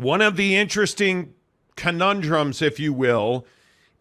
one of the interesting conundrums, if you will,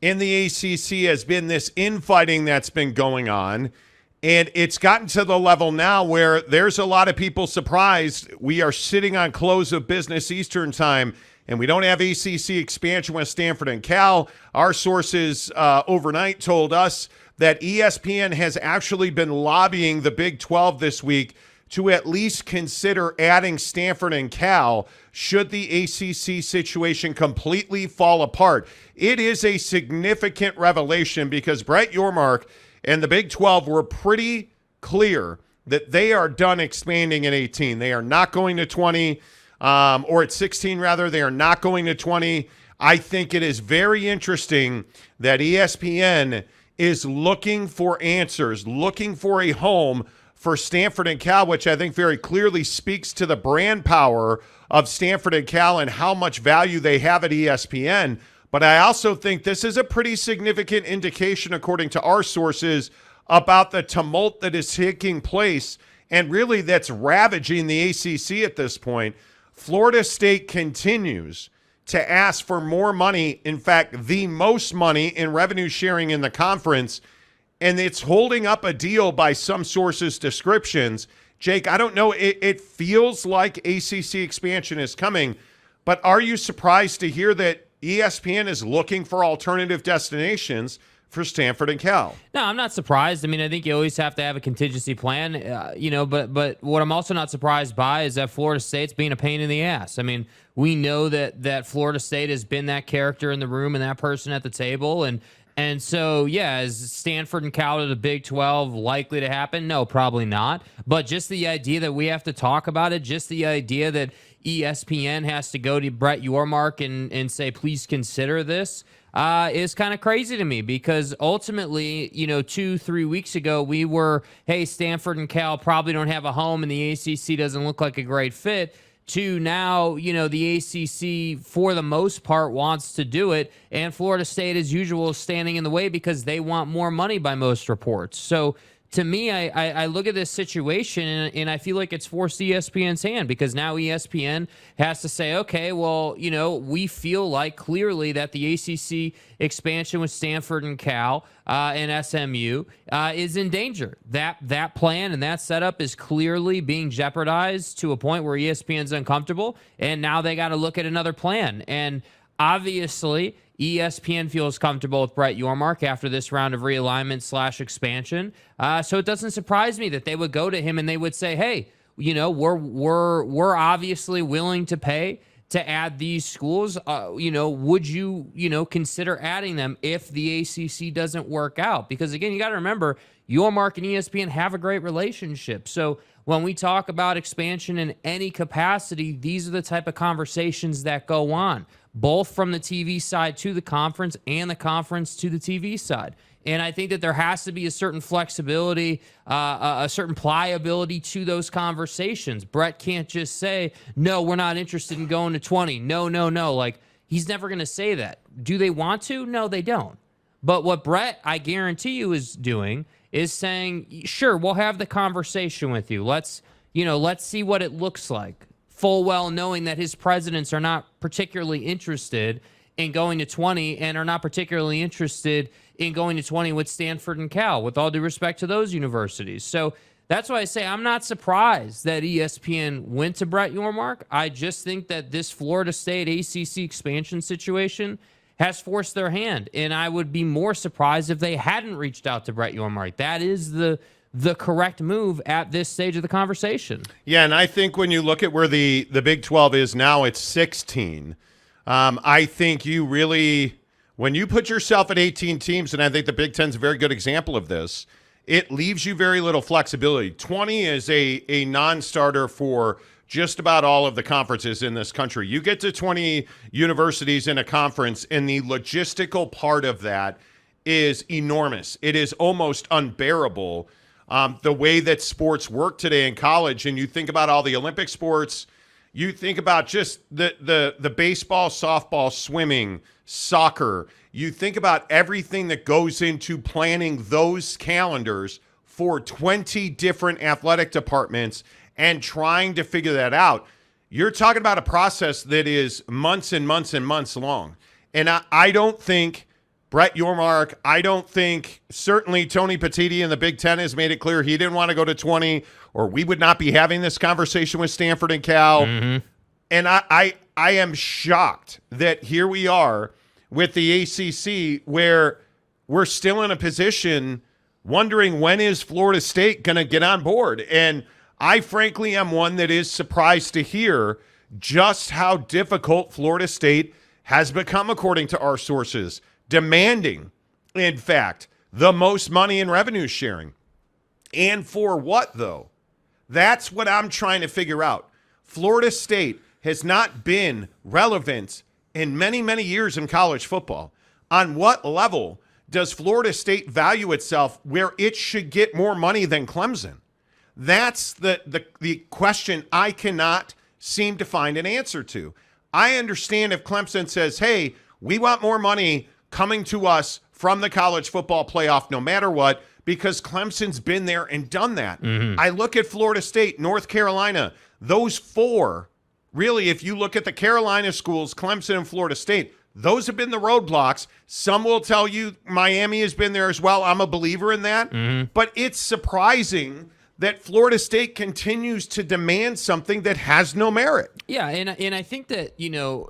in the ACC has been this infighting that's been going on. And it's gotten to the level now where there's a lot of people surprised. We are sitting on close of business Eastern time, and we don't have ACC expansion with Stanford and Cal. Our sources overnight told us that ESPN has actually been lobbying the Big 12 this week to at least consider adding Stanford and Cal should the ACC situation completely fall apart. It is a significant revelation because Brett Yormark and the Big 12 were pretty clear that they are done expanding at 18. They are not going to 20, or at 16, rather. They are not going to 20. I think it is very interesting that ESPN is looking for answers, looking for a home for Stanford and Cal, which I think very clearly speaks to the brand power of Stanford and Cal and how much value they have at ESPN. But I also think this is a pretty significant indication, according to our sources, about the tumult that is taking place and really that's ravaging the ACC at this point. Florida State continues to ask for more money, in fact, the most money in revenue sharing in the conference, and it's holding up a deal by some sources' descriptions. Jake, I don't know, it feels like ACC expansion is coming, but are you surprised to hear that ESPN is looking for alternative destinations for Stanford and Cal? No, I'm not surprised. I mean, I think you always have to have a contingency plan, but what I'm also not surprised by is that Florida State's being a pain in the ass. I mean, we know that Florida State has been that character in the room and that person at the table, and so, yeah, is Stanford and Cal to the Big 12 likely to happen? No, probably not. But just the idea that we have to talk about it, just the idea that ESPN has to go to Brett Yormark and say, please consider this, is kind of crazy to me because ultimately, 2-3 weeks ago, we were, hey, Stanford and Cal probably don't have a home and the ACC doesn't look like a great fit, to now, the ACC, for the most part, wants to do it, and Florida State, as usual, is standing in the way because they want more money by most reports. So, to me, I look at this situation, and I feel like it's forced ESPN's hand because now ESPN has to say, okay, well, we feel like clearly that the ACC expansion with Stanford and Cal and SMU is in danger. That plan and that setup is clearly being jeopardized to a point where ESPN's uncomfortable, and now they got to look at another plan. And obviously, ESPN feels comfortable with Brett Yormark after this round of realignment/expansion. So it doesn't surprise me that they would go to him and they would say, hey, we're obviously willing to pay to add these schools. Would you, consider adding them if the ACC doesn't work out? Because again, you got to remember, Yormark and ESPN have a great relationship. So when we talk about expansion in any capacity, these are the type of conversations that go on, both from the TV side to the conference and the conference to the TV side. And I think that there has to be a certain flexibility, a certain pliability to those conversations. Brett can't just say, no, we're not interested in going to 20. No. Like, he's never going to say that. Do they want to? No, they don't. But what Brett, I guarantee you, is doing is saying, sure, we'll have the conversation with you. Let's see what it looks like. Full well knowing that his presidents are not particularly interested in going to 20 and are not particularly interested in going to 20 with Stanford and Cal, with all due respect to those universities. So that's why I say I'm not surprised that ESPN went to Brett Yormark. I just think that this Florida State ACC expansion situation has forced their hand, and I would be more surprised if they hadn't reached out to Brett Yormark. That is the correct move at this stage of the conversation. Yeah, and I think when you look at where the Big 12 is now, it's 16. I think you really, when you put yourself at 18 teams, and I think the Big 10 is a very good example of this, it leaves you very little flexibility. 20 is a non-starter for just about all of the conferences in this country. You get to 20 universities in a conference, and the logistical part of that is enormous. It is almost unbearable. The way that sports work today in college, and you think about all the Olympic sports, you think about just the baseball, softball, swimming, soccer. You think about everything that goes into planning those calendars for 20 different athletic departments and trying to figure that out. you're talking about a process that is months and months and months long. And I don't think Brett Yormark, I don't think certainly Tony Petitti in the Big Ten has made it clear he didn't want to go to 20, or we would not be having this conversation with Stanford and Cal. Mm-hmm. And I am shocked that here we are with the ACC where we're still in a position wondering when is Florida State going to get on board. And I frankly am one that is surprised to hear just how difficult Florida State has become, according to our sources, demanding, in fact, the most money in revenue sharing. And for what, though? That's what I'm trying to figure out. Florida State has not been relevant in many, many years in college football. On what level does Florida State value itself where it should get more money than Clemson? That's the question I cannot seem to find an answer to. I understand if Clemson says, hey, we want more money coming to us from the college football playoff no matter what, because Clemson's been there and done that. Mm-hmm. I look at Florida State, North Carolina, those four, really, if you look at the Carolina schools, Clemson and Florida State, those have been the roadblocks. Some will tell you Miami has been there as well. I'm a believer in that. Mm-hmm. But it's surprising that Florida State continues to demand something that has no merit. Yeah, and I think that,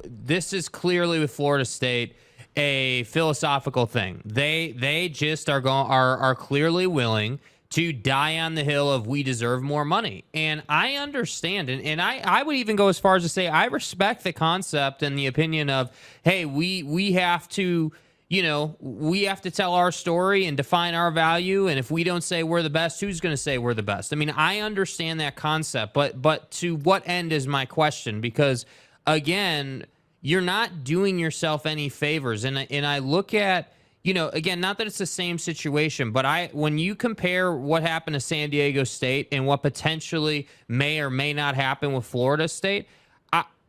this is clearly with Florida State a philosophical thing. They just are clearly willing to die on the hill of we deserve more money. And I understand, and I would even go as far as to say I respect the concept and the opinion of, hey, we have to, we have to tell our story and define our value, and if we don't say we're the best, who's going to say we're the best? I mean, I understand that concept, but to what end is my question? Because, again, you're not doing yourself any favors. And I look at, again, not that it's the same situation, but when you compare what happened to San Diego State and what potentially may or may not happen with Florida State,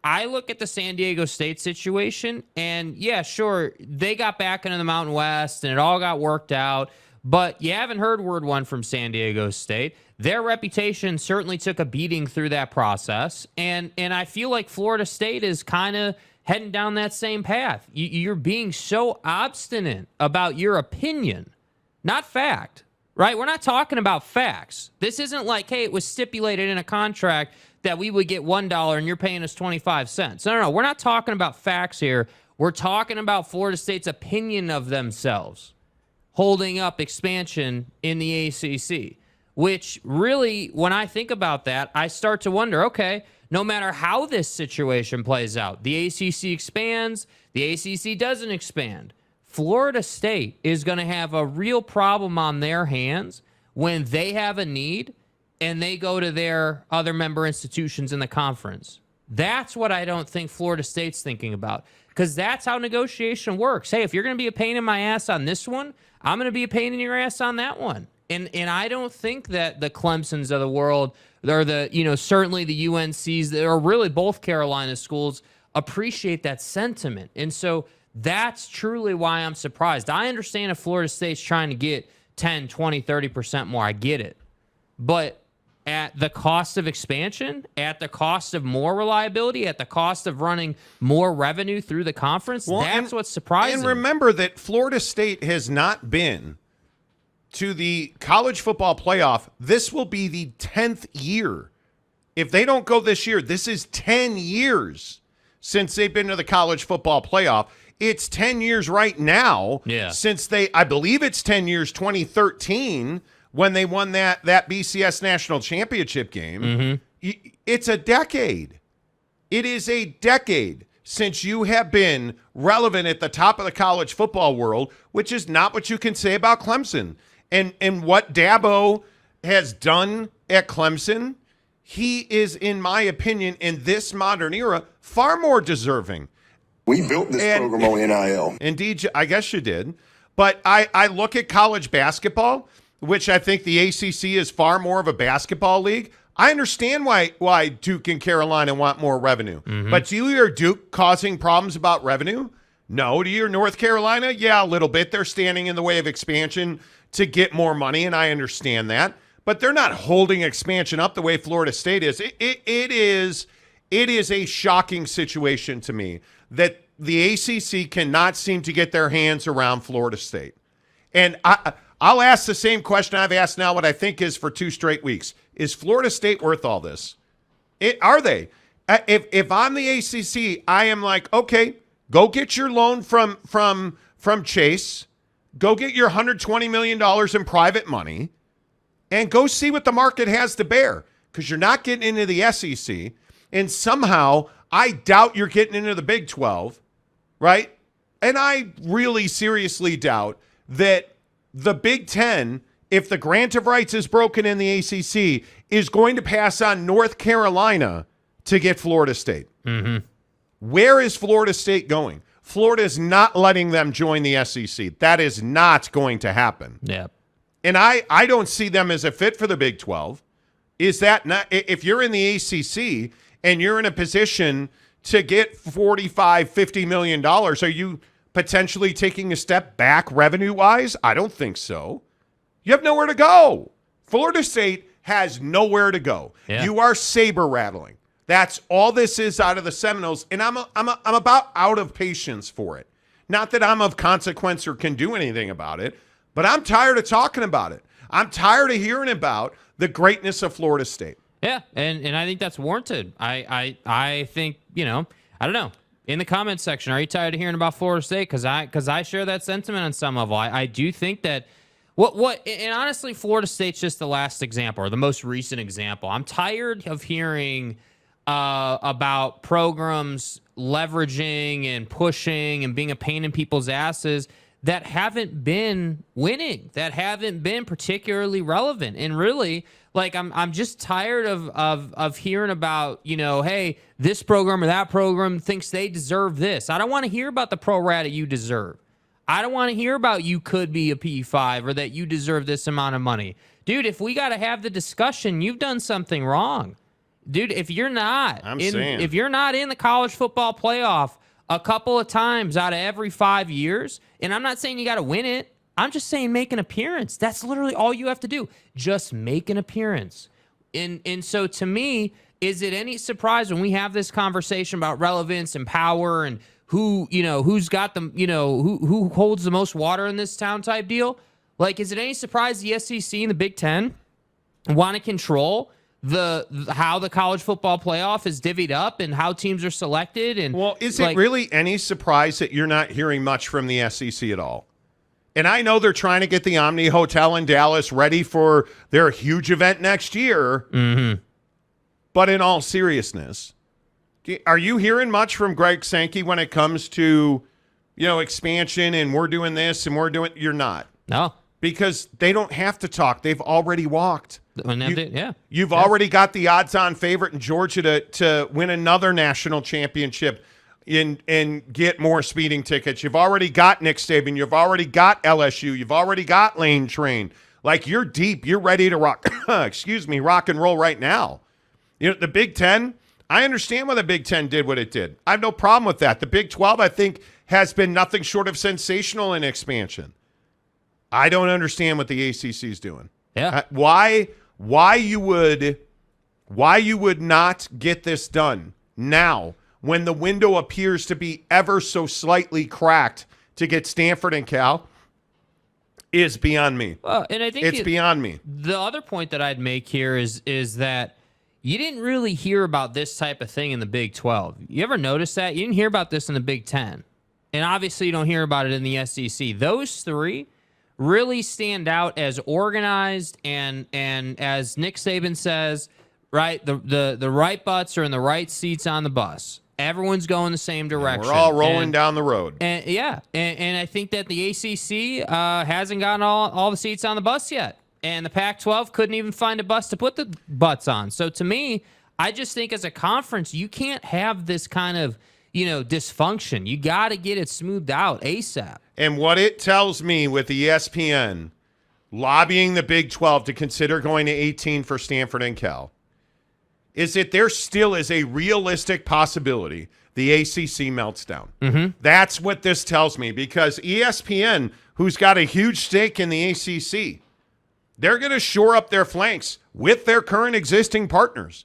I look at the San Diego State situation, and yeah, sure, they got back into the Mountain West and it all got worked out, but you haven't heard word one from San Diego State. Their reputation certainly took a beating through that process, and I feel like Florida State is kind of heading down that same path. You're being so obstinate about your opinion, not fact, right? We're not talking about facts. This isn't like, hey, it was stipulated in a contract that we would get $1 and you're paying us 25 cents. No. We're not talking about facts here. We're talking about Florida State's opinion of themselves holding up expansion in the ACC, which really, when I think about that, I start to wonder, okay, no matter how this situation plays out, the ACC expands, the ACC doesn't expand, Florida State is going to have a real problem on their hands when they have a need and they go to their other member institutions in the conference. That's what I don't think Florida State's thinking about, because that's how negotiation works. Hey, if you're going to be a pain in my ass on this one, I'm going to be a pain in your ass on that one. And I don't think that the Clemsons of the world, or certainly the UNCs, or really both Carolina schools, appreciate that sentiment. And so that's truly why I'm surprised. I understand if Florida State's trying to get 10, 20, 30% more. I get it. But at the cost of expansion, at the cost of more reliability, at the cost of running more revenue through the conference, that's what's surprising. And remember that Florida State has not been to the college football playoff. This will be the 10th year. If they don't go this year, this is 10 years since they've been to the college football playoff. It's 10 years right now since I believe it's 10 years, 2013, when they won that BCS national championship game. Mm-hmm. It's a decade. It is a decade since you have been relevant at the top of the college football world, which is not what you can say about Clemson. And what Dabo has done at Clemson, he is, in my opinion, in this modern era, far more deserving. We built this program on NIL. Indeed, I guess you did. But I look at college basketball, which I think the ACC is far more of a basketball league. I understand why Duke and Carolina want more revenue. Mm-hmm. But do you hear Duke causing problems about revenue? No. Do you hear North Carolina? Yeah, a little bit. They're standing in the way of expansion to get more money, and I understand that. But they're not holding expansion up the way Florida State is. It is It is a shocking situation to me that the ACC cannot seem to get their hands around Florida State. And I'll ask the same question I've asked now, what I think is for 2 straight weeks. Is Florida State worth all this? Are they? If I'm the ACC, I am like, okay, go get your loan from Chase. Go get your $120 million in private money and go see what the market has to bear, because you're not getting into the SEC. And somehow I doubt you're getting into the Big 12, right? And I really seriously doubt that the Big 10, if the grant of rights is broken in the ACC, is going to pass on North Carolina to get Florida State. Mm-hmm. Where is Florida State going? Florida is not letting them join the SEC. That is not going to happen. Yeah. And I don't see them as a fit for the Big 12. Is that not, if you're in the ACC and you're in a position to get $45, $50 million, are you potentially taking a step back revenue-wise? I don't think so. You have nowhere to go. Florida State has nowhere to go. Yeah. You are saber rattling. That's all this is out of the Seminoles, and I'm about out of patience for it. Not that I'm of consequence or can do anything about it, but I'm tired of talking about it. I'm tired of hearing about the greatness of Florida State. Yeah, and I think that's warranted. I think, I don't know. In the comments section, are you tired of hearing about Florida State? Because I share that sentiment on some level. I do think that and honestly, Florida State's just the last example, or the most recent example. I'm tired of hearing about programs leveraging and pushing and being a pain in people's asses that haven't been winning, that haven't been particularly relevant. And really, like, I'm just tired of hearing about, hey, this program or that program thinks they deserve this. I don't want to hear about the pro rata you deserve. I don't want to hear about you could be a P5 or that you deserve this amount of money. Dude, if we got to have the discussion, you've done something wrong. Dude, if you're not if you're not in the college football playoff a couple of times out of every 5 years, and I'm not saying you got to win it, I'm just saying make an appearance. That's literally all you have to do. Just make an appearance. And so to me, is it any surprise when we have this conversation about relevance and power and who's got them, who holds the most water in this town type deal? Like, is it any surprise the SEC and the Big Ten want to control how the college football playoff is divvied up and how teams are selected? And well, is it really any surprise that you're not hearing much from the SEC at all? And I know they're trying to get the Omni Hotel in Dallas ready for their huge event next year. Mm-hmm. But in all seriousness, are you hearing much from Greg Sankey when it comes to, expansion and we're doing this and you're not? No. Because they don't have to talk. They've already walked. You've Yeah. already got the odds-on favorite in Georgia to win another national championship and get more speeding tickets. You've already got Nick Saban. You've already got LSU. You've already got Lane Train. Like, you're deep. You're ready to rock. Rock and roll right now. The Big Ten. I understand why the Big Ten did what it did. I have no problem with that. The Big 12, I think, has been nothing short of sensational in expansion. I don't understand what the ACC is doing. Yeah. Why you would not get this done now when the window appears to be ever so slightly cracked to get Stanford and Cal is beyond me. Well, and I think it's beyond me. The other point that I'd make here is that you didn't really hear about this type of thing in the Big 12. You ever notice that? You didn't hear about this in the Big 10. And obviously you don't hear about it in the SEC. Those three really stand out as organized and as Nick Saban says, right, the right butts are in the right seats on the bus. Everyone's going the same direction. We're all rolling down the road. And I think that the ACC hasn't gotten all the seats on the bus yet. And the Pac-12 couldn't even find a bus to put the butts on. So to me, I just think as a conference, you can't have this kind of, dysfunction. You got to get it smoothed out ASAP. And what it tells me with ESPN lobbying the Big 12 to consider going to 18 for Stanford and Cal is that there still is a realistic possibility the ACC melts down. Mm-hmm. That's what this tells me, because ESPN, who's got a huge stake in the ACC, they're going to shore up their flanks with their current existing partners.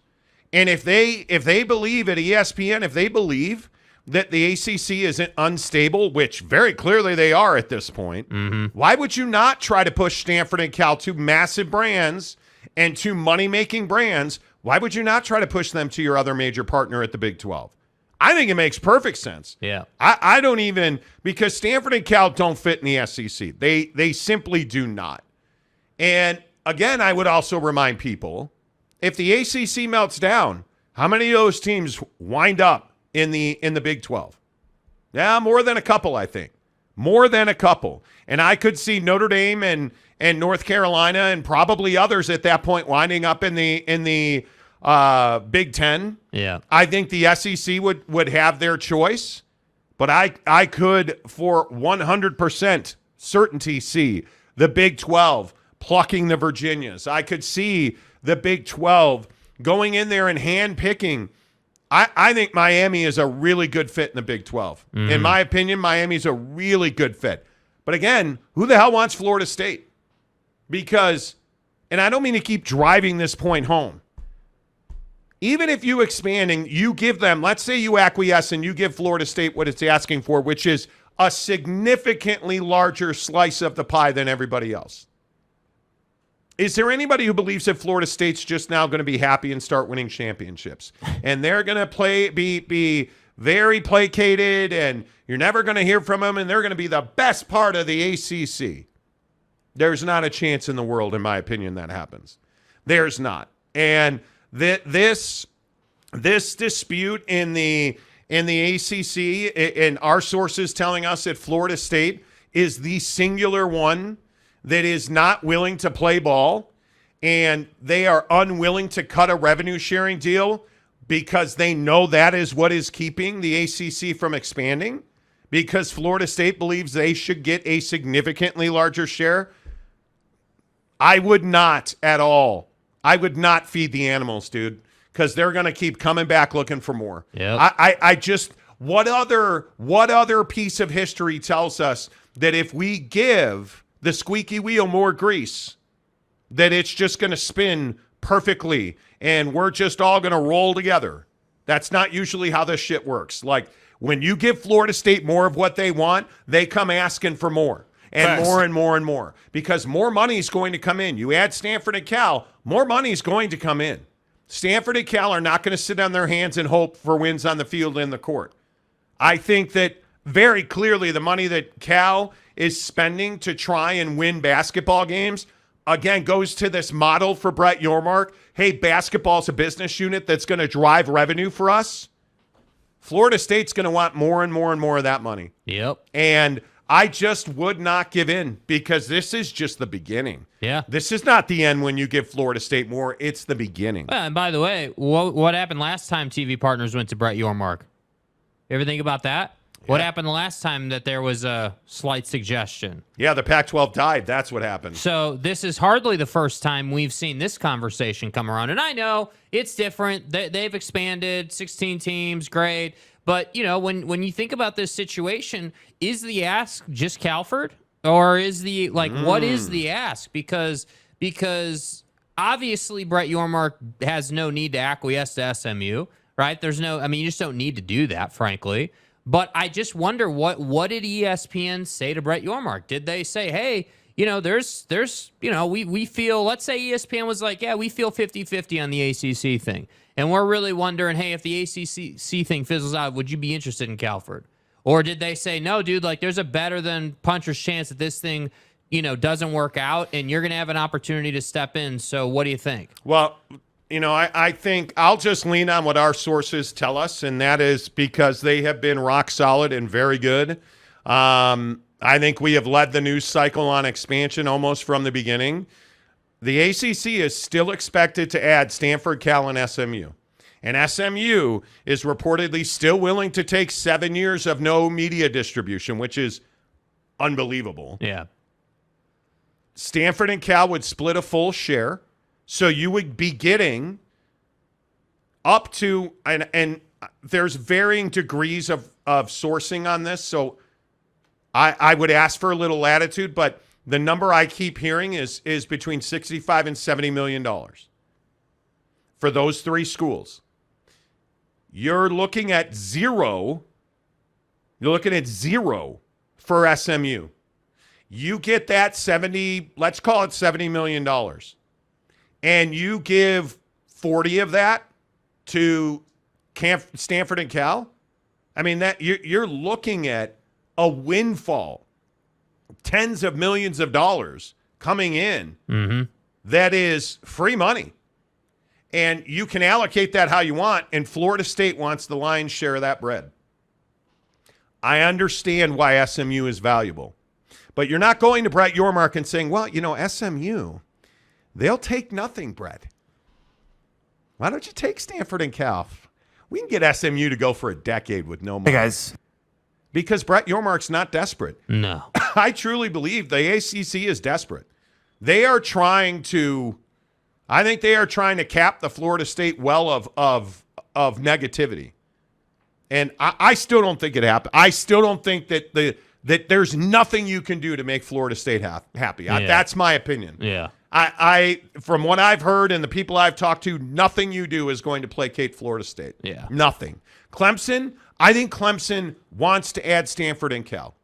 And if they believe at ESPN, if they believe that the ACC isn't unstable, which very clearly they are at this point, why would you not try to push Stanford and Cal, two massive brands and two money-making brands? Why would you not try to push them to your other major partner at the Big 12? I think it makes perfect sense. Yeah. I don't even, because Stanford and Cal don't fit in the SEC. They simply do not. And again, I would also remind people, if the ACC melts down, how many of those teams wind up in the Big 12? Yeah, more than a couple, I think. More than a couple. And I could see Notre Dame and North Carolina and probably others at that point winding up in the Big 10. Yeah. I think the SEC would have their choice, but I could for 100% certainty see the Big 12 plucking the Virginias. I could see the Big 12 going in there and hand-picking. I think Miami is a really good fit in the Big 12. In my opinion, Miami's a really good fit. But again, who the hell wants Florida State? Because, and I don't mean to keep driving this point home, even if you expand and you give them, let's say you acquiesce and you give Florida State what it's asking for, which is a significantly larger slice of the pie than everybody else. Is there anybody who believes that Florida State's just now going to be happy and start winning championships? And they're going to be very placated, and you're never going to hear from them, and they're going to be the best part of the ACC? There's not a chance in the world, in my opinion, that happens. There's not. And this dispute in the ACC, and our sources telling us that Florida State is the singular one that is not willing to play ball, and they are unwilling to cut a revenue sharing deal because they know that is what is keeping the ACC from expanding, because Florida State believes they should get a significantly larger share. I would not at all. I would not feed the animals, dude, because they're going to keep coming back looking for more. Yep. I just, what other piece of history tells us that if we give the squeaky wheel more grease, that it's just going to spin perfectly and we're just all going to roll together? That's not usually how this shit works. Like, when you give Florida State more of what they want, they come asking for more and Facts. more and more and more, because more money is going to come in. You add Stanford and Cal, more money is going to come in. Stanford and Cal are not going to sit on their hands and hope for wins on the field and in the court. I think that very clearly the money that Cal is spending to try and win basketball games, again, goes to this model for Brett Yormark. Hey, basketball's a business unit that's going to drive revenue for us. Florida State's going to want more and more and more of that money. Yep. And I just would not give in, because this is just the beginning. Yeah. This is not the end when you give Florida State more. It's the beginning. Well, and by the way, what happened last time TV partners went to Brett Yormark? You ever think about that? What happened the last time that there was a slight suggestion? Yeah, the Pac-12 died. That's what happened. So this is hardly the first time we've seen this conversation come around. And I know it's different. They've expanded, 16 teams, great. But, you know, when you think about this situation, is the ask just Calford? Or is the, what is the ask? Because obviously Brett Yormark has no need to acquiesce to SMU, right? You just don't need to do that, frankly. But I just wonder, what did ESPN say to Brett Yormark? Did they say, hey, you know, there's we feel, let's say ESPN was like, yeah, we feel 50-50 on the ACC thing. And we're really wondering, hey, if the ACC thing fizzles out, would you be interested in Calford? Or did they say, no, dude, like, there's a better than puncher's chance that this thing, you know, doesn't work out and you're going to have an opportunity to step in. So what do you think? Well, you know, I think I'll just lean on what our sources tell us, and that is because they have been rock solid and very good. I think we have led the news cycle on expansion almost from the beginning. The ACC is still expected to add Stanford, Cal, and SMU. And SMU is reportedly still willing to take 7 years of no media distribution, which is unbelievable. Yeah. Stanford and Cal would split a full share. So you would be getting up to, and there's varying degrees of sourcing on this. So I would ask for a little latitude, but the number I keep hearing is between $65 and $70 million for those three schools. You're looking at zero. You're looking at zero for SMU. You get that 70, let's call it $70 million. And you give 40 of that to Stanford and Cal. I mean, that you're looking at a windfall, tens of millions of dollars coming in. That is free money. And you can allocate that how you want, and Florida State wants the lion's share of that bread. I understand why SMU is valuable. But you're not going to Brett Yormark and saying, well, SMU, they'll take nothing, Brett. Why don't you take Stanford and Cal? We can get SMU to go for a decade with no money. Hey, guys. Because Brett Yormark's not desperate. No. I truly believe the ACC is desperate. They are trying to, I think they are trying to cap the Florida State well of negativity. And I still don't think it happened. I still don't think that there's nothing you can do to make Florida State happy. Yeah. That's my opinion. Yeah. I from what I've heard and the people I've talked to, nothing you do is going to placate Florida State. Yeah. Nothing. Clemson, I think Clemson wants to add Stanford and Cal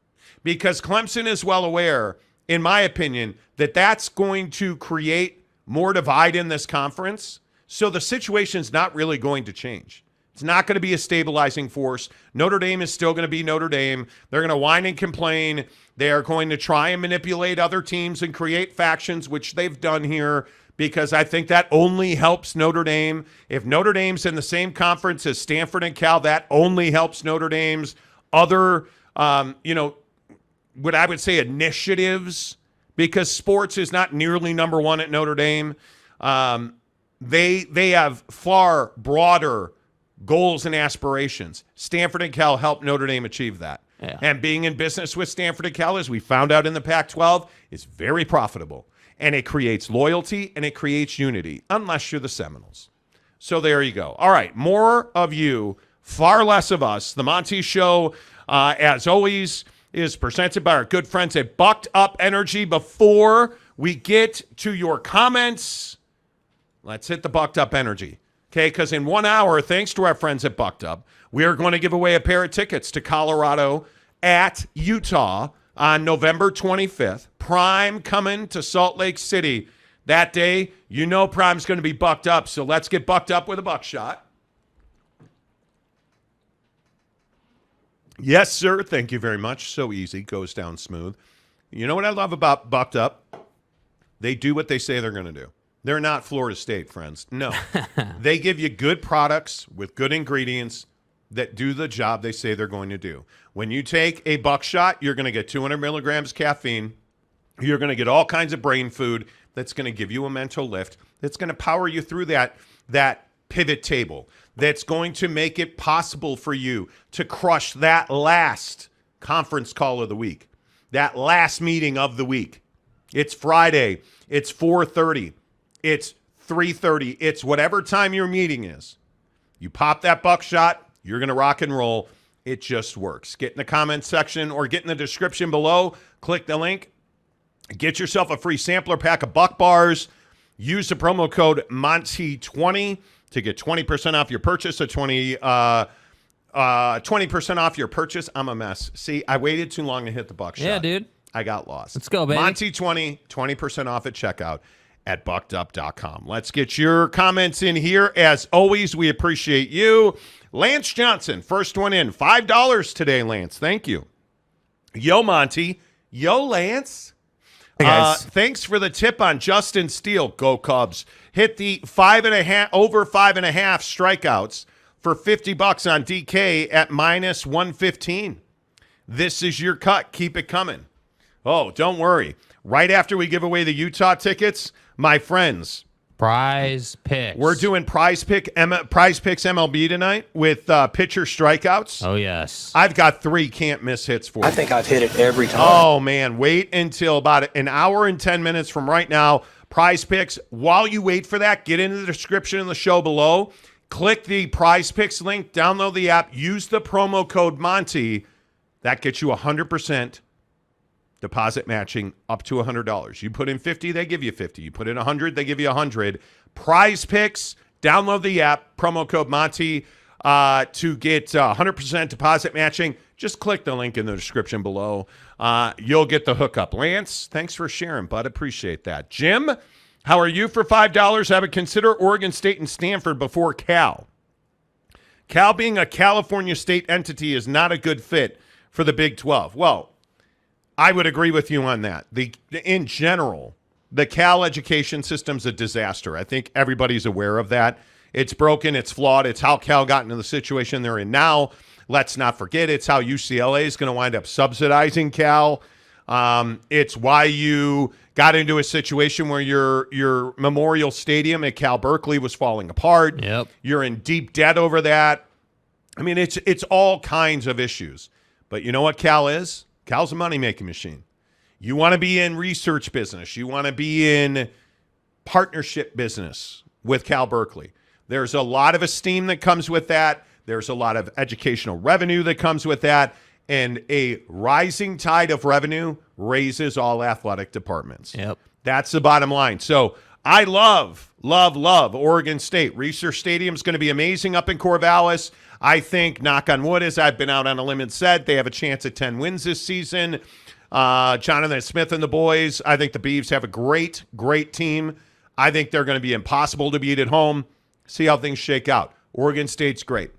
because Clemson is well aware, in my opinion, that that's going to create more divide in this conference. So the situation's not really going to change. It's not going to be a stabilizing force. Notre Dame is still going to be Notre Dame. They're going to whine and complain. They are going to try and manipulate other teams and create factions, which they've done here, because I think that only helps Notre Dame. If Notre Dame's in the same conference as Stanford and Cal, that only helps Notre Dame's other, what I would say initiatives, because sports is not nearly number one at Notre Dame. They have far broader goals and aspirations. Stanford and Cal help Notre Dame achieve that. Yeah. And being in business with Stanford and Cal, as we found out in the Pac-12, is very profitable. And it creates loyalty and it creates unity, unless you're the Seminoles. So there you go. All right, more of you, far less of us. The Monty Show, as always, is presented by our good friends at Bucked Up Energy. Before we get to your comments, let's hit the Bucked Up Energy. Okay, because in 1 hour, thanks to our friends at Bucked Up, we are going to give away a pair of tickets to Colorado at Utah on November 25th. Prime coming to Salt Lake City that day. You know Prime's going to be bucked up, so let's get bucked up with a buckshot. Yes, sir. Thank you very much. So easy. Goes down smooth. You know what I love about Bucked Up? They do what they say they're going to do. They're not Florida State, friends. No. They give you good products with good ingredients that do the job they say they're going to do. When you take a buckshot, you're going to get 200 milligrams caffeine. You're going to get all kinds of brain food that's going to give you a mental lift, that's going to power you through that pivot table, that's going to make it possible for you to crush that last conference call of the week, that last meeting of the week. It's Friday. It's 4:30. It's 3:30. It's whatever time your meeting is. You pop that buckshot, you're going to rock and roll. It just works. Get in the comments section or get in the description below. Click the link. Get yourself a free sampler pack of Buck Bars. Use the promo code Monty20 to get 20% off your purchase. 20% off your purchase. I'm a mess. See, I waited too long to hit the buckshot. Yeah, dude. I got lost. Let's go, baby. Monty20, 20% off at checkout at buckedup.com. Let's get your comments in here. As always, we appreciate you. Lance Johnson, first one in. $5 today, Lance. Thank you. Yo, Monty. Yo, Lance. Hey, guys. Thanks for the tip on Justin Steele. Go Cubs. Hit the 5.5 over 5.5 strikeouts for $50 on DK at minus 115. This is your cut. Keep it coming. Oh, don't worry. Right after we give away the Utah tickets, my friends, Prize Picks. we're doing Prize Picks MLB tonight with pitcher strikeouts. Oh, yes. I've got 3 can't miss hits for you. I think I've hit it every time. Oh, man. Wait until about an hour and 10 minutes from right now. Prize Picks. While you wait for that, get into the description of the show below. Click the Prize Picks link. Download the app. Use the promo code Monty. That gets you 100% deposit matching up to $100. You put in 50, they give you 50. You put in 100, they give you 100. Prize Picks, Download the app, promo code Monty, to get 100% deposit matching. Just click the link in the description below. You'll get the hookup. Lance, thanks for sharing, bud. Appreciate that. Jim, how are you for $5? I would consider Oregon State and Stanford before Cal. Cal being a California state entity is not a good fit for the Big 12. Well, I would agree with you on that. In general, the Cal education system's a disaster. I think everybody's aware of that. It's broken. It's flawed. It's how Cal got into the situation they're in now. Let's not forget it's how UCLA is going to wind up subsidizing Cal. It's why you got into a situation where your Memorial Stadium at Cal Berkeley was falling apart. Yep. You're in deep debt over that. I mean, it's all kinds of issues. But you know what Cal is? Cal's a money-making machine. You want to be in research business. You want to be in partnership business with Cal Berkeley. There's a lot of esteem that comes with that. There's a lot of educational revenue that comes with that. And a rising tide of revenue raises all athletic departments. Yep. That's the bottom line. So I love Oregon State. Research Stadium's going to be amazing up in Corvallis. I think, knock on wood, as I've been out on a limb and said, they have a chance at 10 wins this season. Jonathan Smith and the boys, I think the Beavs have a great team. I think they're going to be impossible to beat at home. See how things shake out. Oregon State's great.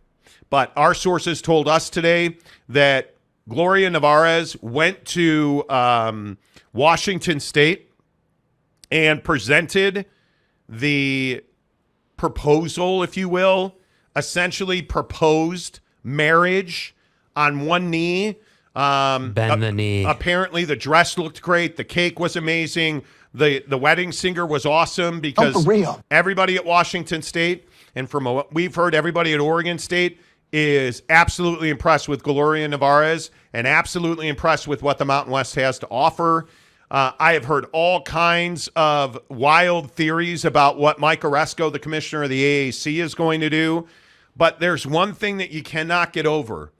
But our sources told us today that Gloria Nevarez went to Washington State and presented the proposal, if you will, essentially proposed marriage on one knee. Bend the knee. Apparently the dress looked great. The cake was amazing. The wedding singer was awesome because everybody at Washington State, and from what we've heard, everybody at Oregon State is absolutely impressed with Gloria Nevarez and absolutely impressed with what the Mountain West has to offer. I have heard all kinds of wild theories about what Mike Oresco, the commissioner of the AAC, is going to do. But there's one thing that you cannot get over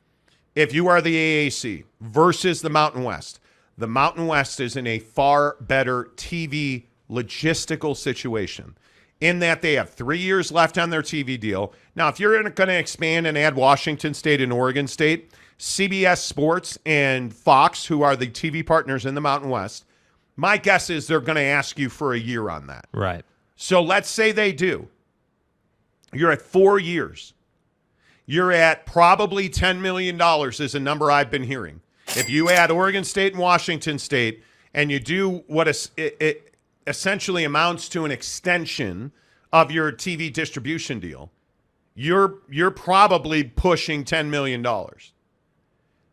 if you are the AAC versus the Mountain West. The Mountain West is in a far better TV logistical situation in that they have 3 years left on their TV deal. Now, if you're going to expand and add Washington State and Oregon State, CBS Sports and Fox, who are the TV partners in the Mountain West, my guess is they're going to ask you for a year on that. Right. So let's say they do. You're at 4 years. You're at probably $10 million is a number I've been hearing. If you add Oregon State and Washington State and you do what it essentially amounts to an extension of your TV distribution deal, you're probably pushing $10 million.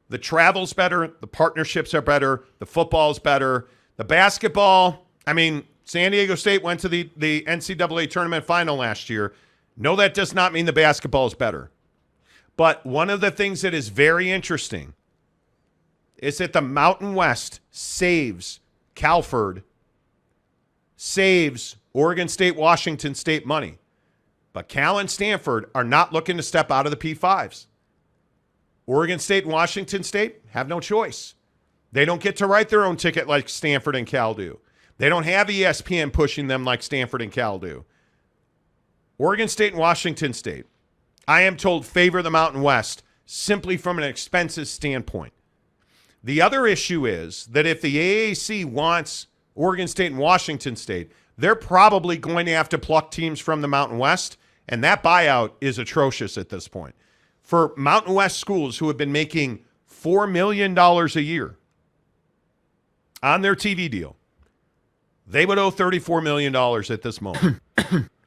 The travel's better. The partnerships are better. The football's better. The basketball, I mean, San Diego State went to the NCAA tournament final last year. No, that does not mean the basketball is better. But one of the things that is very interesting is that the Mountain West saves Calford, saves Oregon State, Washington State money. But Cal and Stanford are not looking to step out of the P5s. Oregon State and Washington State have no choice. They don't get to write their own ticket like Stanford and Cal do. They don't have ESPN pushing them like Stanford and Cal do. Oregon State and Washington State, I am told, favor the Mountain West simply from an expenses standpoint. The other issue is that if the AAC wants Oregon State and Washington State, they're probably going to have to pluck teams from the Mountain West, and that buyout is atrocious at this point. For Mountain West schools who have been making $4 million a year on their TV deal, they would owe $34 million at this moment.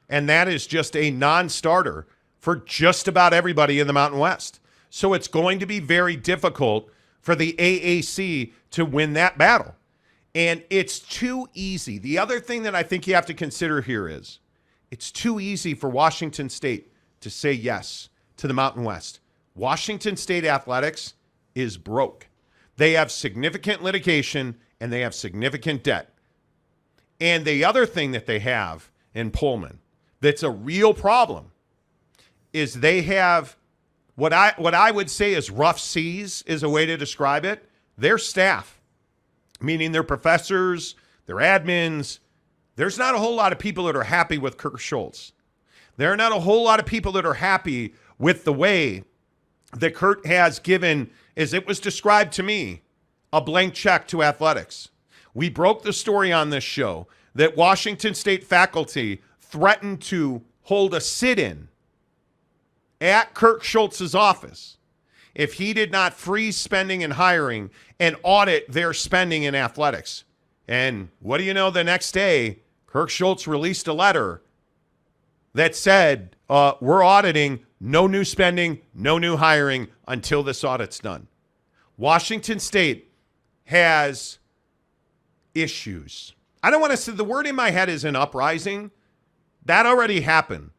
And that is just a non-starter for just about everybody in the Mountain West. So it's going to be very difficult for the AAC to win that battle. And it's too easy. The other thing that I think you have to consider here is it's too easy for Washington State to say yes to the Mountain West. Washington State athletics is broke. They have significant litigation and they have significant debt. And the other thing that they have in Pullman that's a real problem is they have what I would say is rough seas is a way to describe it. Their staff, meaning their professors, their admins, there's not a whole lot of people that are happy with Kirk Schultz. There are not a whole lot of people that are happy with the way that Kurt has given, as it was described to me, a blank check to athletics. We broke the story on this show that Washington State faculty threatened to hold a sit-in at Kirk Schultz's office if he did not freeze spending and hiring and audit their spending in athletics. And what do you know, the next day, Kirk Schultz released a letter that said, we're auditing, no new spending, no new hiring until this audit's done. Washington State has issues. I don't want to say, the word in my head is an uprising. That already happened.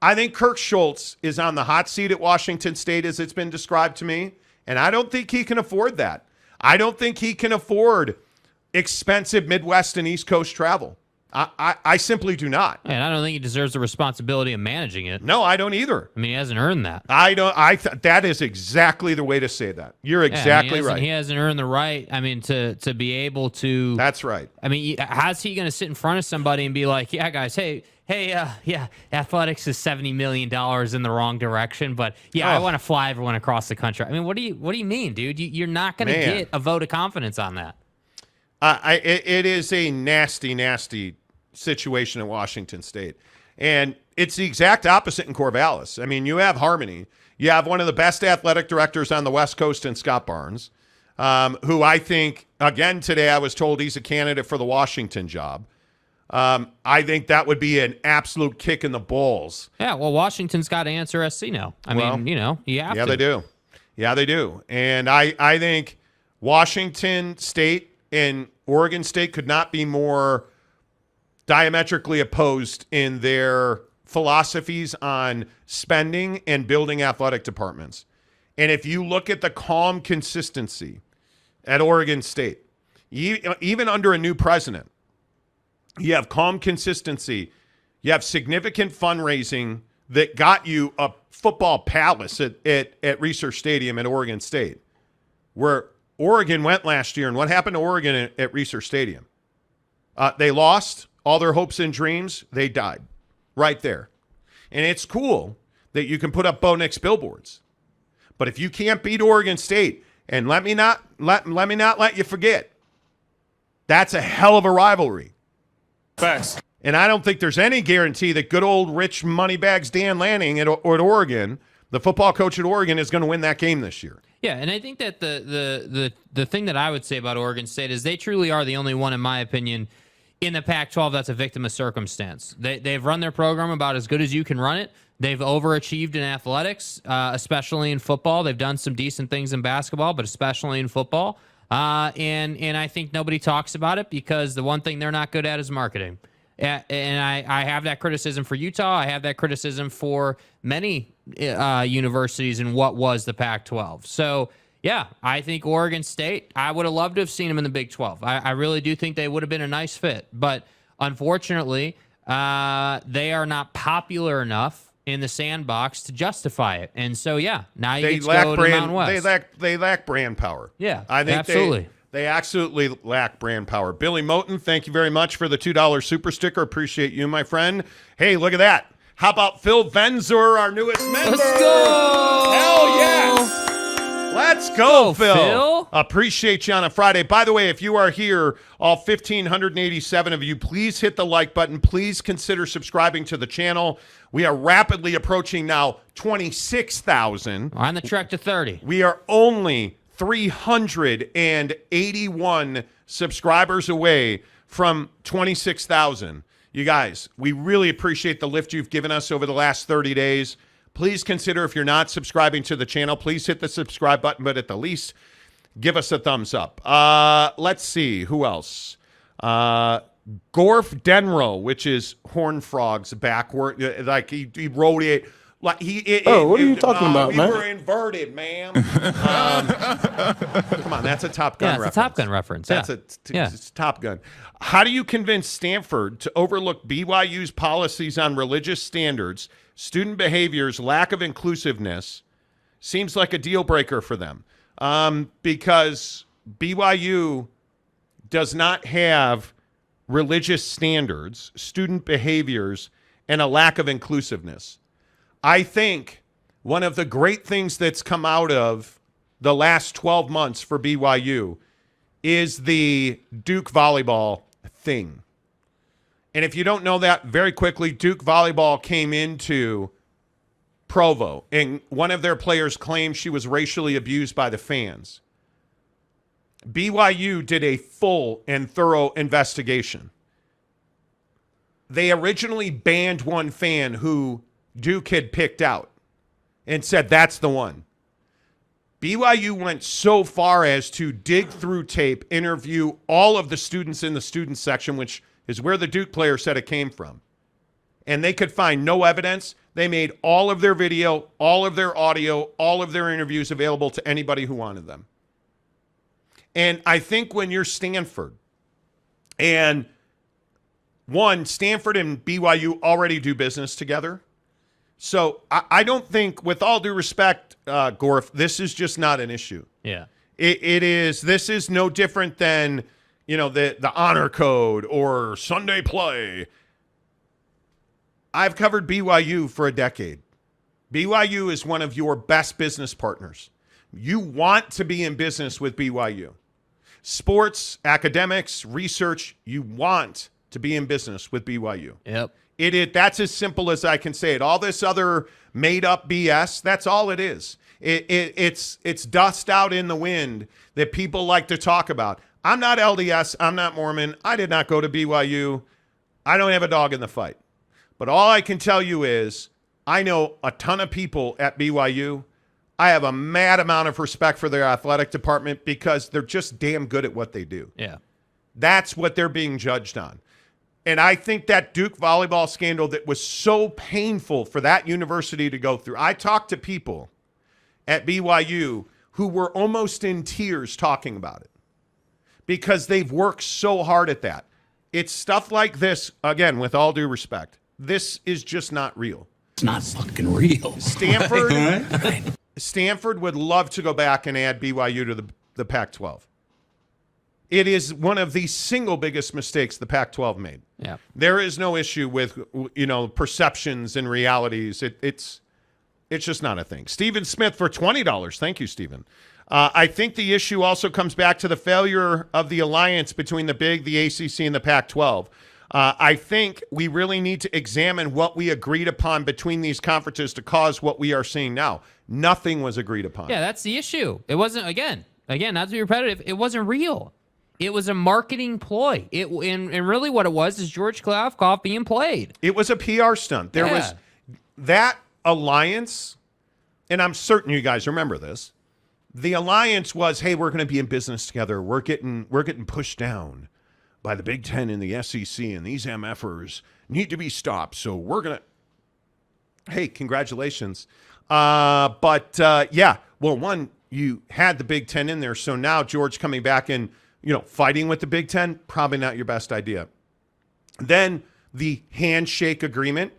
I think Kirk Schultz is on the hot seat at Washington State as it's been described to me, and I don't think he can afford that. I don't think he can afford expensive Midwest and East Coast travel. I simply do not. And I don't think he deserves the responsibility of managing it. No, I don't either. I mean, he hasn't earned that. That is exactly the way to say that. You're exactly right. He hasn't earned the right, I mean, to be able to. That's right. I mean, how's he going to sit in front of somebody and be like, yeah, guys, hey, athletics is $70 million in the wrong direction, but I want to fly everyone across the country. I mean, what do you mean, dude? You're not going to get a vote of confidence on that. It is a nasty, nasty situation at Washington State. And it's the exact opposite in Corvallis. I mean, you have harmony. You have one of the best athletic directors on the West Coast in Scott Barnes, who I think, again, today I was told he's a candidate for the Washington job. I think that would be an absolute kick in the balls. Yeah, well, Washington's got to answer SC now. I mean, you have to. Yeah, they do. Yeah, they do. And I think Washington State and Oregon State could not be more diametrically opposed in their philosophies on spending and building athletic departments. And if you look at the calm consistency at Oregon State, even under a new president, you have calm consistency. You have significant fundraising that got you a football palace at Research Stadium at Oregon State, where Oregon went last year. And what happened to Oregon at Research Stadium? They lost all their hopes and dreams. They died right there. And it's cool that you can put up Bo Nix billboards. But if you can't beat Oregon State, and let me not let you forget, that's a hell of a rivalry. Facts. And I don't think there's any guarantee that good old rich moneybags Dan Lanning at Oregon, the football coach at Oregon, is going to win that game this year. Yeah, and I think that the thing that I would say about Oregon State is they truly are the only one, in my opinion, in the Pac-12 that's a victim of circumstance. They've run their program about as good as you can run it. They've overachieved in athletics, especially in football. They've done some decent things in basketball, but especially in football. And I think nobody talks about it because the one thing they're not good at is marketing. And I have that criticism for Utah. I have that criticism for many universities in what was the Pac-12. So, yeah, I think Oregon State, I would have loved to have seen them in the Big 12. I really do think they would have been a nice fit. But unfortunately, they are not popular enough in the sandbox to justify it. And so, yeah, now you get to go to Mountain West. They lack brand power. Yeah, I think absolutely. They absolutely lack brand power. Billy Moten, thank you very much for the $2 super sticker. Appreciate you, my friend. Hey, look at that. How about Phil Venzor, our newest member? Let's go! Hell yes! Let's go, Phil. Appreciate you on a Friday. By the way, if you are here, all 1,587 of you, please hit the like button. Please consider subscribing to the channel. We are rapidly approaching now 26,000. On the trek to 30. We are only 381 subscribers away from 26,000. You guys, we really appreciate the lift you've given us over the last 30 days. Please consider, if you're not subscribing to the channel, please hit the subscribe button, but at the least, give us a thumbs up. Let's see. Who else? Gorf Denro, which is Horn Frog's backward. Like he wrote it. Like what are you talking about, man? We were inverted, ma'am. Come on, that's a Top Gun reference. It's a Top Gun reference. That's it's Top Gun. How do you convince Stanford to overlook BYU's policies on religious standards, student behaviors, lack of inclusiveness? Seems like a deal breaker for them. Because BYU does not have religious standards, student behaviors, and a lack of inclusiveness. I think one of the great things that's come out of the last 12 months for BYU is the Duke volleyball thing. And if you don't know that, very quickly, Duke volleyball came into Provo, and one of their players claimed she was racially abused by the fans. BYU did a full and thorough investigation. They originally banned one fan who Duke had picked out and said, that's the one. BYU went so far as to dig through tape, interview all of the students in the student section, which is where the Duke player said it came from. And they could find no evidence. They made all of their video, all of their audio, all of their interviews available to anybody who wanted them. And I think when you're Stanford, and one, Stanford and BYU already do business together. So I don't think, with all due respect, Gorf, this is just not an issue. Yeah. This is no different than, the honor code or Sunday play. I've covered BYU for a decade. BYU is one of your best business partners. You want to be in business with BYU. Sports, academics, research, you want to be in business with BYU. Yep. That's as simple as I can say it. All this other made-up BS, that's all it is. It's dust out in the wind that people like to talk about. I'm not LDS. I'm not Mormon. I did not go to BYU. I don't have a dog in the fight. But all I can tell you is I know a ton of people at BYU. I have a mad amount of respect for their athletic department because they're just damn good at what they do. Yeah. That's what they're being judged on. And I think that Duke volleyball scandal that was so painful for that university to go through. I talked to people at BYU who were almost in tears talking about it because they've worked so hard at that. It's stuff like this, again, with all due respect. This is just not real. It's not fucking real. Stanford would love to go back and add BYU to the Pac-12. It is one of the single biggest mistakes the Pac-12 made. Yeah. There is no issue with, perceptions and realities. It's just not a thing. Stephen Smith for $20. Thank you, Stephen. I think the issue also comes back to the failure of the alliance between the Big, the ACC, and the Pac-12. I think we really need to examine what we agreed upon between these conferences to cause what we are seeing now. Nothing was agreed upon. Yeah, that's the issue. It wasn't, again, not to be repetitive, it wasn't real. It was a marketing ploy. And really what it was is George Kliavkoff being played. It was a PR stunt. There was that alliance, and I'm certain you guys remember this. The alliance was, hey, we're going to be in business together. We're getting pushed down by the Big Ten and the SEC, and these MFers need to be stopped. So we're going to, hey, congratulations. Well, one, you had the Big Ten in there. So now George coming back and, fighting with the Big Ten, probably not your best idea. Then the handshake agreement.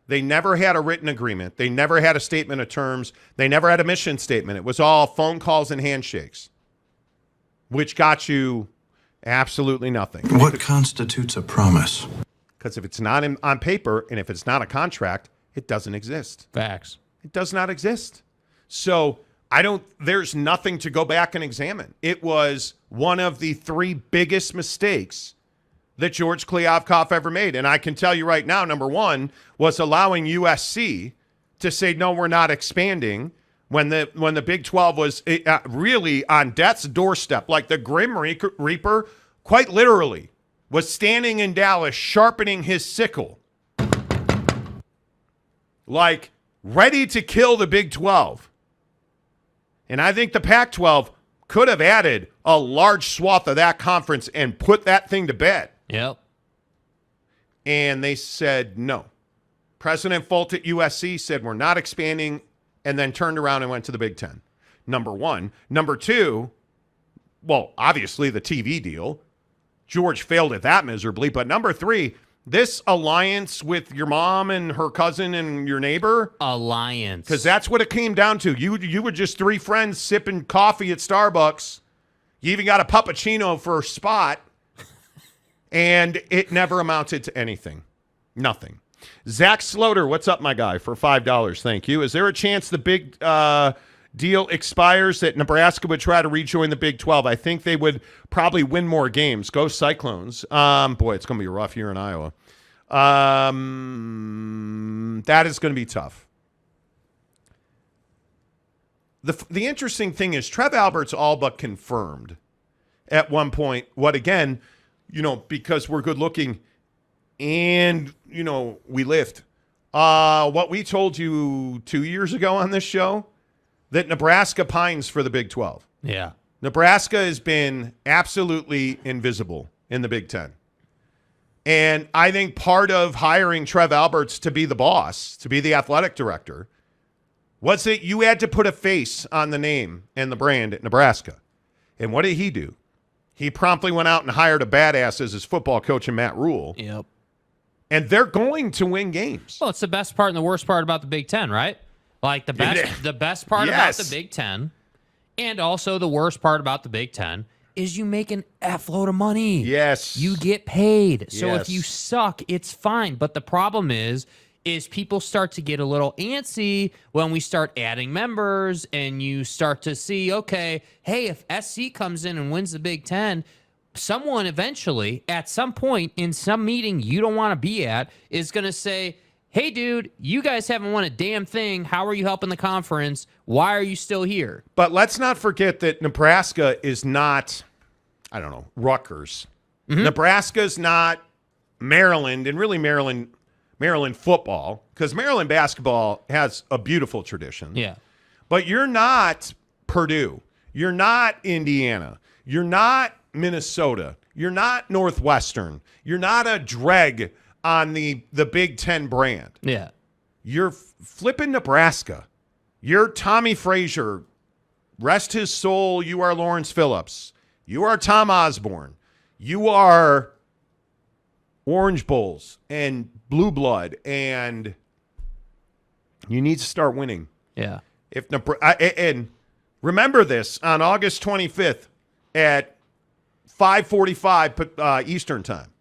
They never had a written agreement. They never had a statement of terms. They never had a mission statement. It was all phone calls and handshakes, which got you absolutely nothing. What constitutes a promise? Because if it's not on paper and if it's not a contract, it doesn't exist. Facts. It does not exist. So there's nothing to go back and examine. It was one of the three biggest mistakes that George Kliavkoff ever made. And I can tell you right now, number one was allowing USC to say, no, we're not expanding when the Big 12 was really on death's doorstep. Like the Grim Reaper, quite literally, was standing in Dallas sharpening his sickle. Like ready to kill the Big 12. And I think the Pac-12 could have added a large swath of that conference and put that thing to bed. Yep. And they said no. President Folt at USC said we're not expanding and then turned around and went to the Big Ten. Number one. Number two, well, obviously the TV deal. George failed at that miserably. But number three, this alliance with your mom and her cousin and your neighbor. Alliance. Because that's what it came down to. You were just three friends sipping coffee at Starbucks. You even got a puppuccino for a spot. And it never amounted to anything. Nothing. Zach Sloter, what's up, my guy, for $5. Thank you. Is there a chance the big deal expires that Nebraska would try to rejoin the Big 12? I think they would probably win more games. Go Cyclones. Boy, it's going to be a rough year in Iowa. That is going to be tough. The interesting thing is Trev Alberts all but confirmed at one point what, again, because we're good looking and, we lift. What we told you 2 years ago on this show, that Nebraska pines for the Big 12. Yeah. Nebraska has been absolutely invisible in the Big 10. And I think part of hiring Trev Alberts to be the boss, to be the athletic director, was that you had to put a face on the name and the brand at Nebraska. And what did he do? He promptly went out and hired a badass as his football coach in Matt Rule. Yep. And they're going to win games. Well, it's the best part and the worst part about the Big Ten, right? Like the best part about the Big Ten, and also the worst part about the Big Ten, is you make an F load of money. Yes. You get paid. So Yes. if you suck, it's fine. But the problem is people start to get a little antsy when we start adding members and you start to see, okay, hey, if SC comes in and wins the Big Ten, someone eventually, at some point in some meeting you don't want to be at, is going to say, hey, dude, you guys haven't won a damn thing. How are you helping the conference? Why are you still here? But let's not forget that Nebraska is not, Rutgers. Mm-hmm. Nebraska's not Maryland, and really Maryland football, because Maryland basketball has a beautiful tradition. Yeah. But you're not Purdue. You're not Indiana. You're not Minnesota. You're not Northwestern. You're not a dreg on the Big Ten brand. Yeah. You're flipping Nebraska. You're Tommy Frazier. Rest his soul. You are Lawrence Phillips. You are Tom Osborne. You are Orange Bowls and Blue Blood, and you need to start winning. Yeah. And remember this, on August 25th at 5:45 Eastern Time.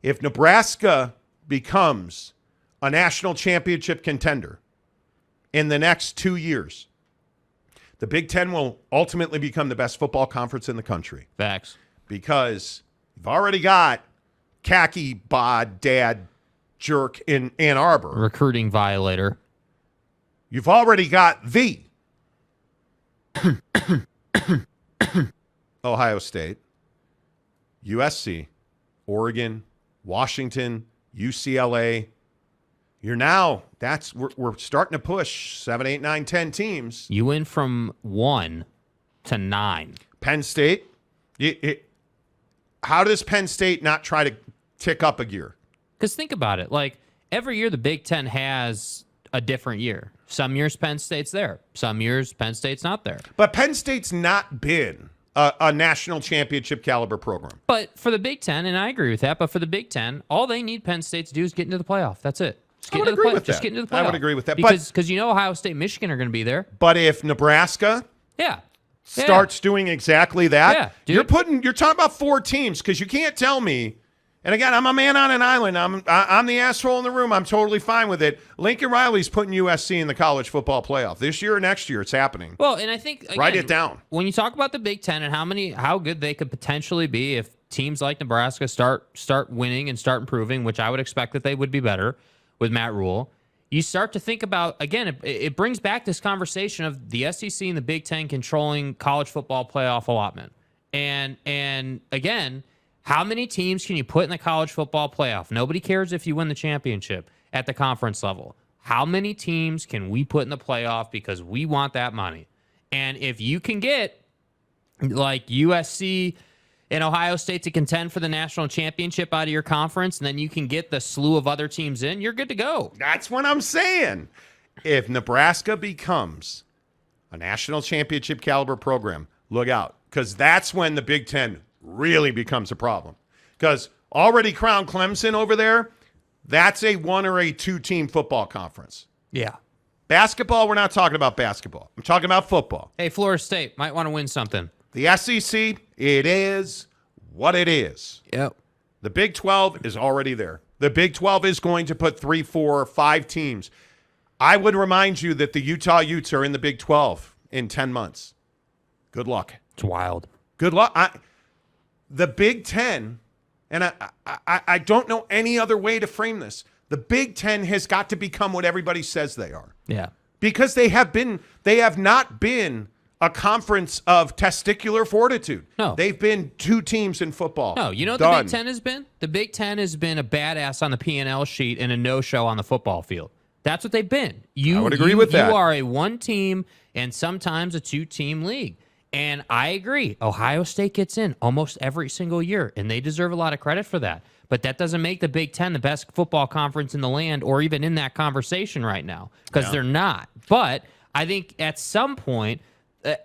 If Nebraska becomes a national championship contender in the next 2 years, the Big Ten will ultimately become the best football conference in the country. Facts. Because you've already got khaki bod dad jerk in Ann Arbor. Recruiting violator. You've already got the Ohio State, USC, Oregon, Washington, UCLA. We're starting to push 7, 8, 9, 10 teams. You went from 1 to 9. Penn State. How does Penn State not try to tick up a gear? Because think about it. Like, every year the Big Ten has a different year. Some years Penn State's there. Some years Penn State's not there. But Penn State's not been a national championship caliber program. But for the Big Ten, and I agree with that, but for the Big Ten, all they need Penn State to do is get into the playoff. That's it. I would agree with that. Just get into the playoff. I would agree with that. Because Ohio State and Michigan are going to be there. But if Nebraska starts doing exactly that, you're talking about 4 teams, because you can't tell me. And again, I'm a man on an island. I'm the asshole in the room. I'm totally fine with it. Lincoln Riley's putting USC in the college football playoff this year or next year. It's happening. Well, and I think again, write it down. When you talk about the Big Ten and how good they could potentially be if teams like Nebraska start winning and start improving, which I would expect that they would be better with Matt Rule. You start to think about, again, it brings back this conversation of the SEC and the Big Ten controlling college football playoff allotment. And again, how many teams can you put in the college football playoff? Nobody cares if you win the championship at the conference level. How many teams can we put in the playoff because we want that money? And if you can get like USC and Ohio State to contend for the national championship out of your conference, and then you can get the slew of other teams in, you're good to go. That's what I'm saying. If Nebraska becomes a national championship caliber program, look out, because that's when the Big Ten really becomes a problem. Because already crowned Clemson over there, that's a 1 or a 2 team football conference. Yeah. Basketball, we're not talking about basketball. I'm talking about football. Hey, Florida State might want to win something. The SEC, it is what it is. Yep. The Big 12 is already there. The Big 12 is going to put 3, 4, 5 teams. I would remind you that the Utah Utes are in the Big 12 in 10 months. Good luck. It's wild. Good luck. The Big 10, and I don't know any other way to frame this. The Big 10 has got to become what everybody says they are. Yeah. Because they have not been a conference of testicular fortitude. No. They've been 2 teams in football. No, you know what Done. the Big Ten has been? The Big Ten has been a badass on the P&L sheet and a no-show on the football field. That's what they've been. I would agree with that. You are a 1-team and sometimes a 2-team league. And I agree. Ohio State gets in almost every single year, and they deserve a lot of credit for that. But that doesn't make the Big Ten the best football conference in the land or even in that conversation right now because they're not. But I think at some point,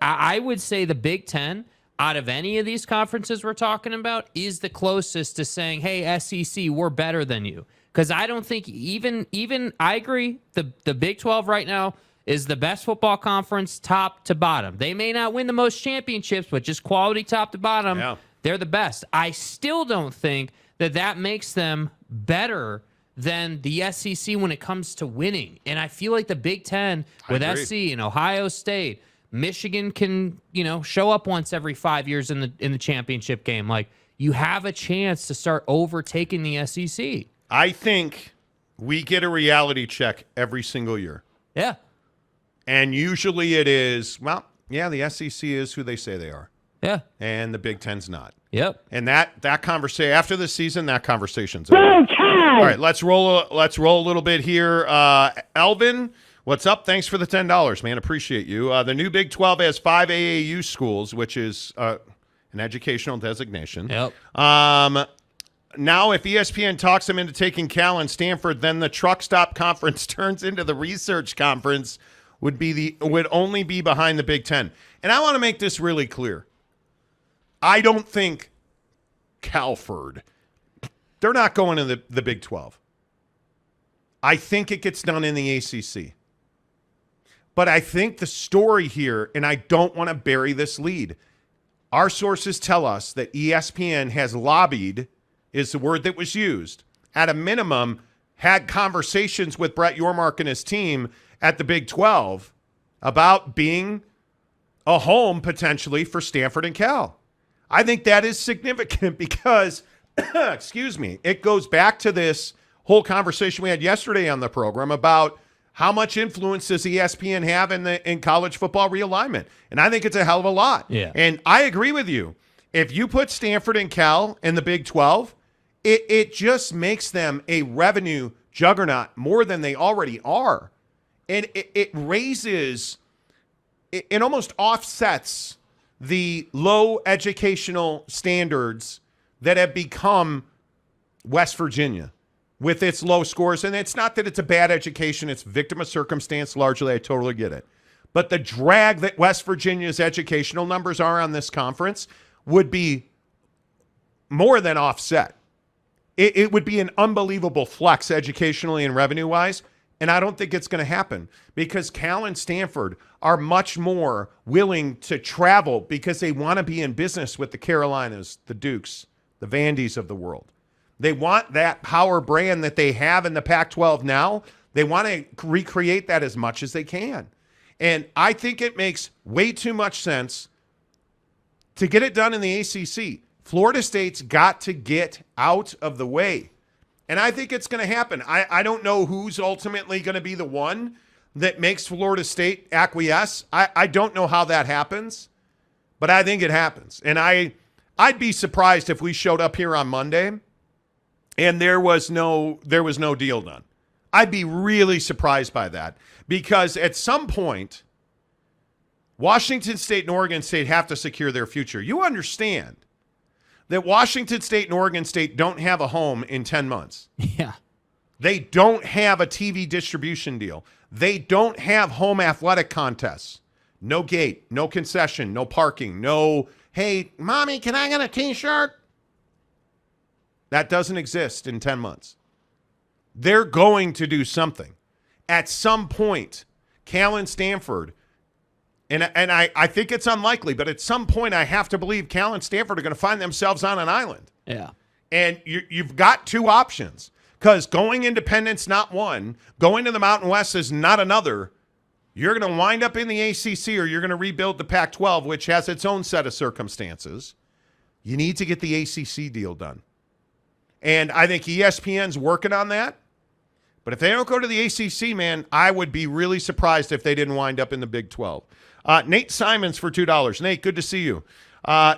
I would say the Big Ten, out of any of these conferences we're talking about, is the closest to saying, hey, SEC, we're better than you. Because I don't think even I agree, the Big 12 right now is the best football conference top to bottom. They may not win the most championships, but just quality top to bottom, they're the best. I still don't think that makes them better than the SEC when it comes to winning. And I feel like the Big Ten with SC and Ohio State, Michigan can, show up once every 5 years in the championship game. Like, you have a chance to start overtaking the SEC. I think we get a reality check every single year. Yeah. And usually it is, the SEC is who they say they are. Yeah. And the Big Ten's not. Yep. And that conversation after the season, that conversation's over. All right, let's roll a little bit here. Elvin, what's up? Thanks for the $10, man. Appreciate you. The new Big 12 has 5 AAU schools, which is an educational designation. Yep. Now, if ESPN talks them into taking Cal and Stanford, then the truck stop conference turns into the research conference. Would only be behind the Big Ten. And I want to make this really clear. I don't think Calford, they're not going in the Big 12. I think it gets done in the ACC. But I think the story here, and I don't want to bury this lead, our sources tell us that ESPN has lobbied, is the word that was used, at a minimum, had conversations with Brett Yormark and his team at the Big 12 about being a home potentially for Stanford and Cal. I think that is significant because, it goes back to this whole conversation we had yesterday on the program about how much influence does ESPN have in college football realignment. And I think it's a hell of a lot. Yeah. And I agree with you. If you put Stanford and Cal in the Big 12, it just makes them a revenue juggernaut more than they already are. And it raises, it almost offsets the low educational standards that have become West Virginia with its low scores. And it's not that it's a bad education. It's victim of circumstance largely. I totally get it. But the drag that West Virginia's educational numbers are on this conference would be more than offset. It would be an unbelievable flex educationally and revenue-wise. And I don't think it's going to happen because Cal and Stanford are much more willing to travel because they want to be in business with the Carolinas, the Dukes, the Vandies of the world. They want that power brand that they have in the Pac-12 now. They want to recreate that as much as they can. And I think it makes way too much sense to get it done in the ACC. Florida State's got to get out of the way. And I think it's going to happen. I don't know who's ultimately going to be the one that makes Florida State acquiesce. I don't know how that happens, but I think it happens. And I'd be surprised if we showed up here on Monday and there was no deal done. I'd be really surprised by that because at some point, Washington State and Oregon State have to secure their future. You understand that Washington State and Oregon State don't have a home in 10 months. Yeah. They don't have a TV distribution deal. They don't have home athletic contests. No gate, no concession, no parking, no, hey, mommy, can I get a T-shirt? That doesn't exist in 10 months. They're going to do something. At some point, Cal and Stanford, and I think it's unlikely, but at some point I have to believe Cal and Stanford are going to find themselves on an island. Yeah. And you've got 2 options Because going independent's not one. Going to the Mountain West is not another. You're going to wind up in the ACC or you're going to rebuild the Pac-12, which has its own set of circumstances. You need to get the ACC deal done. And I think ESPN's working on that. But if they don't go to the ACC, man, I would be really surprised if they didn't wind up in the Big 12. Nate Simons for $2. Nate, good to see you.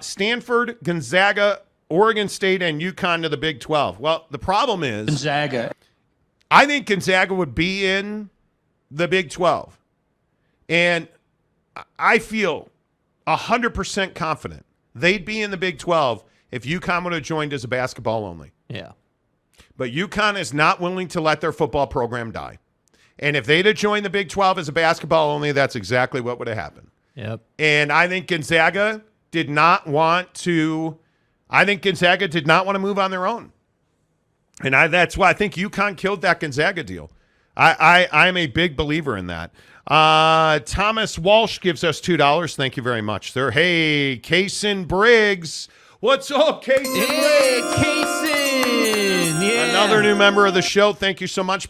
Stanford, Gonzaga, Oregon State, and UConn to the Big 12. Well, the problem is Gonzaga. I think Gonzaga would be in the Big 12. And I feel 100% confident they'd be in the Big 12 if UConn would have joined as a basketball only. Yeah. But UConn is not willing to let their football program die. And if they'd have joined the Big 12 as a basketball only, that's exactly what would have happened. Yep. And I think Gonzaga did not want to move on their own. And that's why I think UConn killed that Gonzaga deal. I'm a big believer in that. Thomas Walsh gives us $2. Thank you very much, sir. Hey, Kaysen Briggs. What's up, Kaysen Briggs? Kaysen! Yeah. Another new member of the show. Thank you so much.